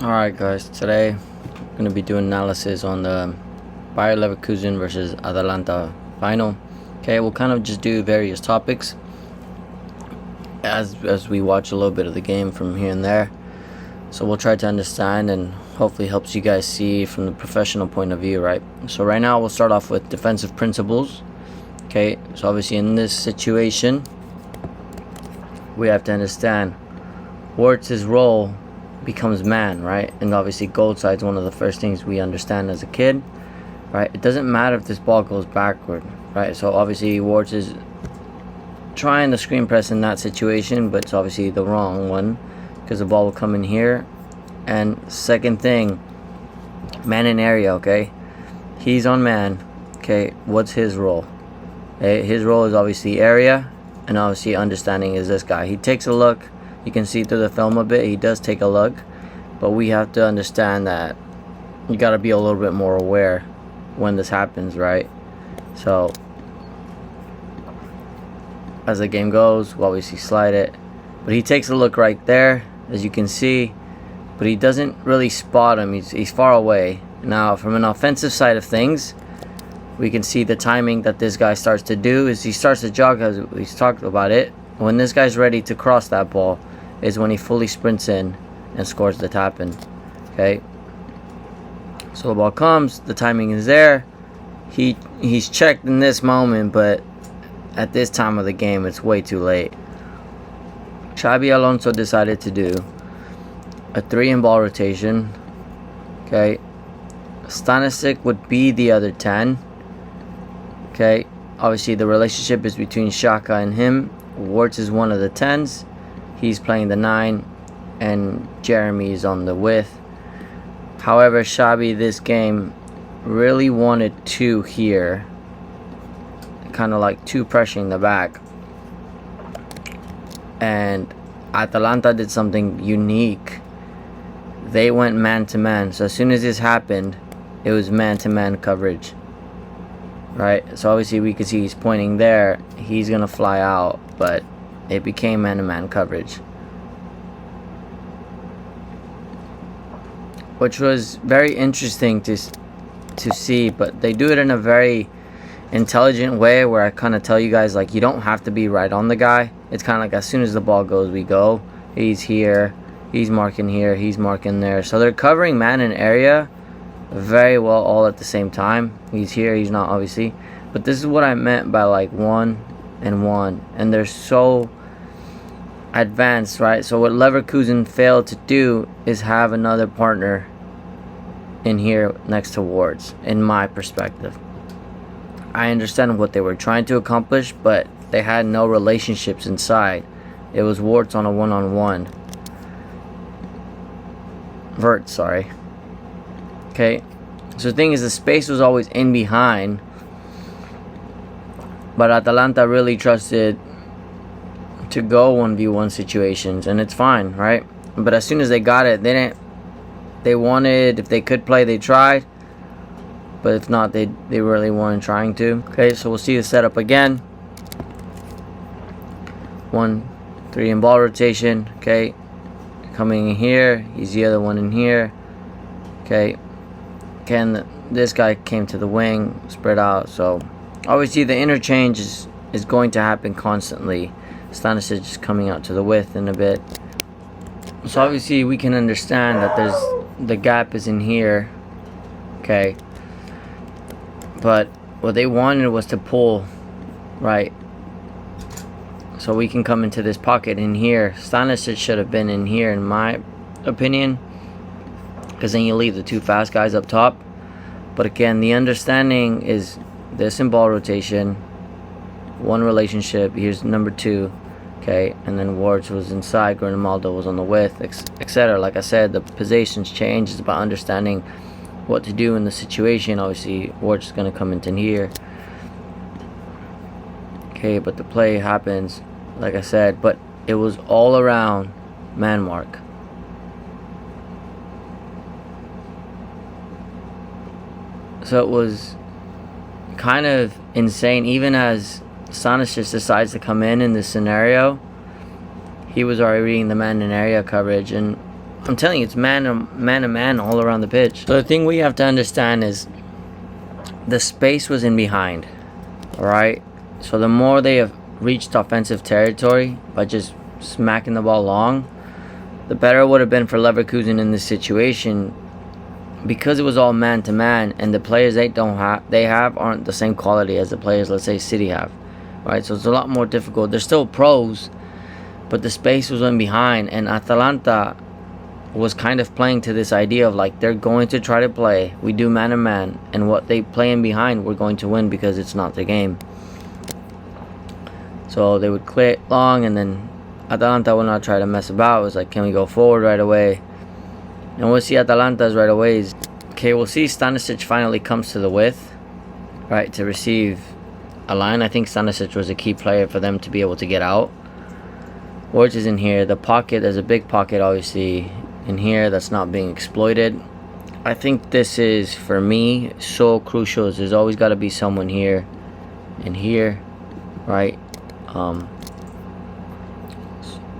Alright guys, today I'm going to be doing analysis on the Bayer Leverkusen versus Atalanta final. Okay, we'll kind of just do various topics as we watch a little bit of the game from here and there. So we'll try to understand and hopefully helps you guys see from the professional point of view, right? So right now we'll start off with defensive principles. Okay, so obviously in this situation we have to understand Wirtz's role becomes man, right? And obviously goal side is one of the first things we understand as a kid, right? It doesn't matter if this ball goes backward, right? So obviously Wirtz is trying to screen press in that situation, but it's obviously the wrong one because the ball will come in here. And second thing, man in area, okay? He's on man, okay? What's his role? Okay, his role is obviously area, and obviously understanding is this guy. He takes a look. You can see through the film a bit. He does take a look, but we have to understand that you got to be a little bit more aware when this happens, right? So as the game goes, we'll obviously slide it, but he takes a look right there, as you can see, but he doesn't really spot him. He's far away. Now from an offensive side of things, we can see the timing that this guy starts to do is he starts to jog, as we've talked about it. When this guy's ready to cross that ball is when he fully sprints in and scores the tap in. Okay, so the ball comes, the timing is there, he's checked in this moment, but at this time of the game it's way too late. Xabi Alonso decided to do a 3-in-ball rotation. Okay, Stanisic would be the other 10. Okay, obviously the relationship is between Xhaka and him. Wirtz is one of the 10s. He's playing the 9, and Jeremy's on the width. However, Xabi this game really wanted 2 here, kind of like 2 pressuring the back. And Atalanta did something unique. They went man to man. So as soon as this happened, it was man to man coverage. Right, so obviously we can see he's pointing there. He's gonna fly out, but it became man-to-man coverage, which was very interesting to see. But they do it in a very intelligent way, where I kind of tell you guys, like, you don't have to be right on the guy. It's kind of like as soon as the ball goes, we go. He's here, he's marking here, he's marking there. So they're covering man in area very well all at the same time. He's here, he's not, obviously, but this is what I meant by like 1 and 1, and they're so advanced, right? So what Leverkusen failed to do is have another partner in here next to Wirtz. In my perspective, I understand what they were trying to accomplish, but they had no relationships inside. It was Wirtz on a one-on-one. Wirtz, sorry. Okay, so the thing is, the space was always in behind, but Atalanta really trusted to go 1v1 situations, and it's fine, right? But as soon as they got it, they wanted, if they could play, they tried, but if not, they really weren't trying to. Okay, so we'll see the setup again. 1, 3-in-ball rotation. Okay, coming in here, he's the other one in here. Okay, this guy came to the wing, spread out. So obviously the interchange is going to happen constantly. Stanisic is coming out to the width in a bit. So obviously we can understand that the gap is in here. Okay, but what they wanted was to pull, right? So we can come into this pocket in here. Stanisic should have been in here, in my opinion, because then you leave the 2 fast guys up top. But again, the understanding is this in ball rotation, 1 relationship. Here's number 2, okay, and then Wirtz was inside, Grimaldo was on the width, etc. Like I said, the positions change. It's about understanding what to do in the situation. Obviously, Wirtz is going to come into here. Okay, but the play happens, like I said, but it was all around man mark. So it was kind of insane. Even as Stanisic decides to come in this scenario, he was already reading the man in area coverage, and I'm telling you, it's man to man all around the pitch. So the thing we have to understand is the space was in behind. Alright? So the more they have reached offensive territory by just smacking the ball long, the better it would have been for Leverkusen in this situation, because it was all man to man, and the players they have aren't the same quality as the players, let's say, City have. Right? So it's a lot more difficult. They're still pros, but the space was in behind, and Atalanta was kind of playing to this idea of like, they're going to try to play, we do man to man, and what they play in behind, we're going to win because it's not the game. So they would clear it long, and then Atalanta will not try to mess about. It was like, can we go forward right away? And we'll see Atalanta's right away is, okay, we'll see Stanisic finally comes to the width, right, to receive a line. I think Stanisic was a key player for them to be able to get out. Words is in here. The pocket, there's a big pocket obviously in here that's not being exploited. I think this is, for me, so crucial. There's always got to be someone here and here, right?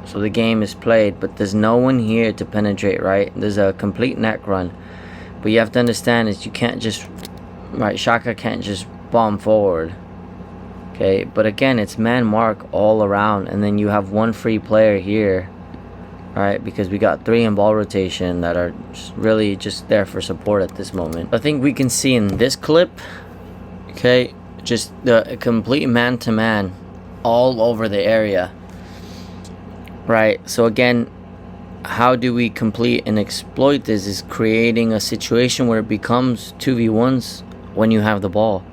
So the game is played, but there's no one here to penetrate, right? There's a complete neck run, but you have to understand is you can't just, right, Xhaka can't just bomb forward, okay? But again, it's man mark all around, and then you have one free player here, right? Because we got 3 in ball rotation that are really just there for support at this moment. I think we can see in this clip, okay, just the complete man-to-man all over the area, right? So again, how do we complete and exploit this is creating a situation where it becomes 2v1s when you have the ball,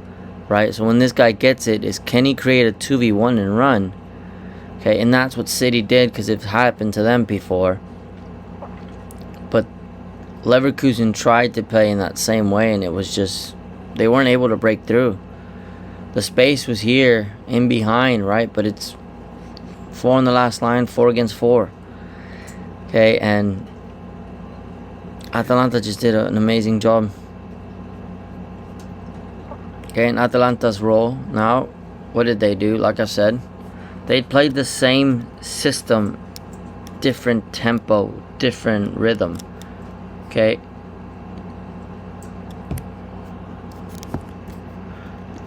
right? So when this guy gets it, is can he create a 2v1 and run? Okay, and that's what City did, because it happened to them before. But Leverkusen tried to play in that same way, and it was just, they weren't able to break through. The space was here in behind, right? But it's 4 on the last line, 4 against 4. Okay, and Atalanta just did an amazing job. Okay, and Atalanta's role now, what did they do? Like I said, they played the same system, different tempo, different rhythm. Okay.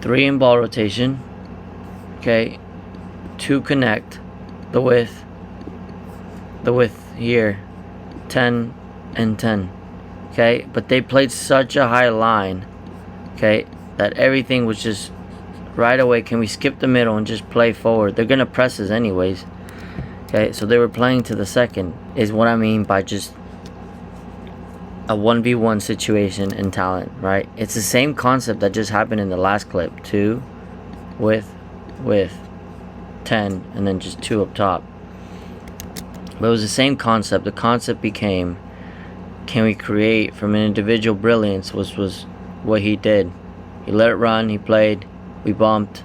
3 in ball rotation. Okay. 2 connect. The width here. 10 and 10. Okay. But they played such a high line. Okay. That everything was just right away. Can we skip the middle and just play forward? They're gonna press us anyways. Okay, so they were playing to the second, is what I mean by just a 1v1 situation in talent, right? It's the same concept that just happened in the last clip. 2 with 10 and then just 2 up top. But it was the same concept. The concept became, can we create from an individual brilliance, was what he did. He let it run, he played, we bumped.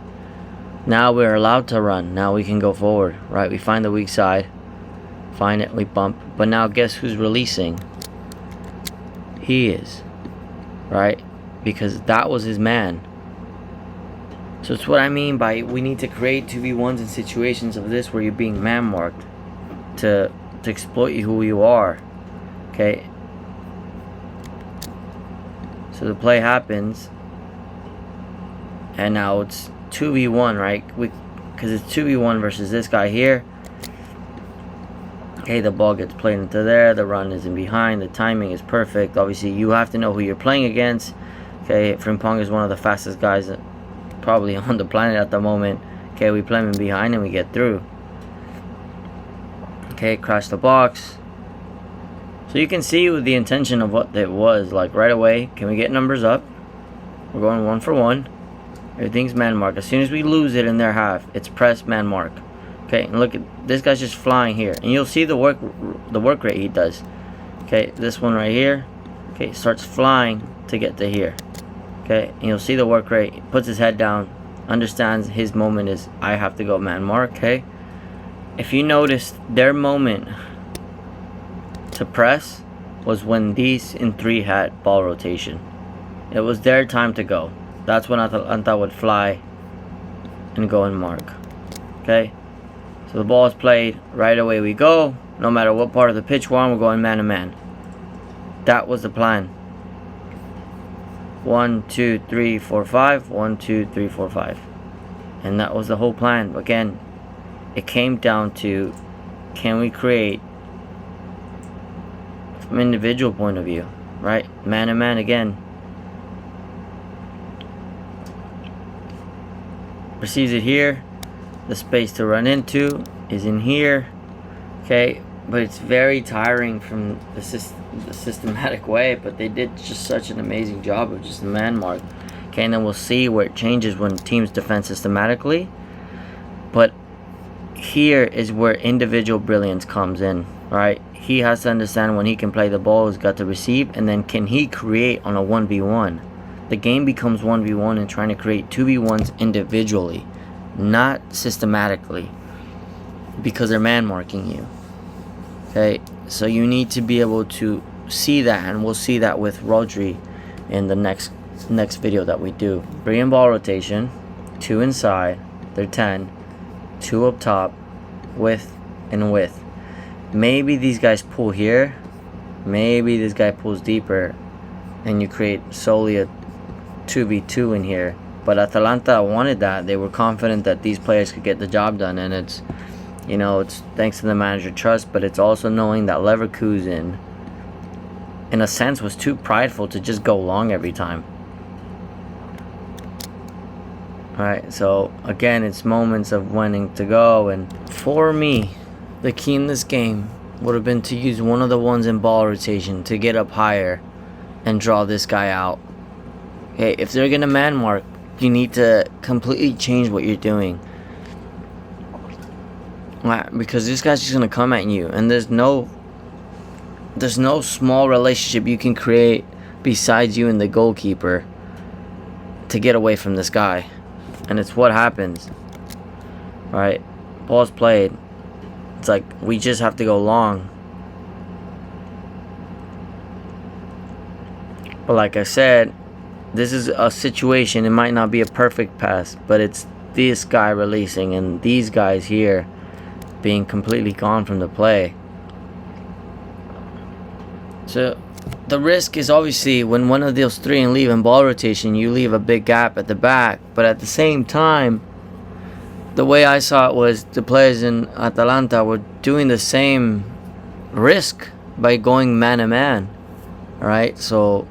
Now we're allowed to run. Now we can go forward, right? We find the weak side, find it, we bump. But now guess who's releasing? He is, right? Because that was his man. So it's what I mean by we need to create 2v1s in situations of this where you're being man marked to exploit you who you are. Okay. So the play happens. And now it's 2v1, right? Because it's 2v1 versus this guy here. Okay, the ball gets played into there. The run is in behind. The timing is perfect. Obviously, you have to know who you're playing against. Okay, Frimpong is one of the fastest guys probably on the planet at the moment. Okay, we play him in behind and we get through. Okay, crash the box. So you can see with the intention of what it was. Like right away, can we get numbers up? We're going 1 for 1. Everything's man mark. As soon as we lose it in their half, it's press man mark. Okay, and look at this guy's just flying here, and you'll see the work rate he does. Okay, this one right here. Okay, starts flying to get to here. Okay, and you'll see the work rate. He puts his head down, understands his moment is I have to go man mark. Okay, if you noticed, their moment to press was when these in 3 had ball rotation. It was their time to go. That's when Atalanta would fly and go and mark. Okay, so the ball is played, right away we go. No matter what part of the pitch we're on, we're going man to man. That was the plan. 1, 2, 3, 4, 5. 1, 2, 3, 4, 5. And that was the whole plan. Again, it came down to, can we create from an individual point of view, right? Man to man again. Receives it here. The space to run into is in here. Okay, but it's very tiring from the systematic way, but they did just such an amazing job of just the man mark. Okay, and then we'll see where it changes when teams defend systematically. But here is where individual brilliance comes in, right? He has to understand when he can play the ball, he's got to receive, and then can he create on a 1v1. The game becomes 1v1 and trying to create 2v1s individually, not systematically, because they're man marking you. Okay, so you need to be able to see that, and we'll see that with Rodri in the next video that we do. Bring in ball rotation, 2 inside, they're 10, 2 up top, width and width. Maybe these guys pull here, maybe this guy pulls deeper, and you create solely a 2v2 in here. But Atalanta wanted that. They were confident that these players could get the job done, and it's, you know, it's thanks to the manager trust, but it's also knowing that Leverkusen, in a sense, was too prideful to just go long every time. Alright, so again, it's moments of wanting to go, and for me, the key in this game would have been to use one of the ones in ball rotation to get up higher and draw this guy out. Okay, if they're gonna man mark, you need to completely change what you're doing. Because this guy's just gonna come at you, and there's no small relationship you can create besides you and the goalkeeper to get away from this guy. And it's what happens. Right? Ball's played. It's like we just have to go long. But like I said, this is a situation. It might not be a perfect pass, but it's this guy releasing and these guys here being completely gone from the play. So the risk is obviously when one of those three and leave in ball rotation, you leave a big gap at the back. But at the same time, the way I saw it was the players in Atalanta were doing the same risk by going man to man. Alright, so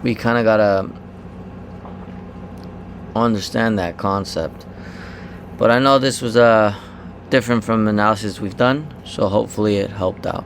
we kind of gotta understand that concept. But I know this was different from analysis we've done, so hopefully it helped out.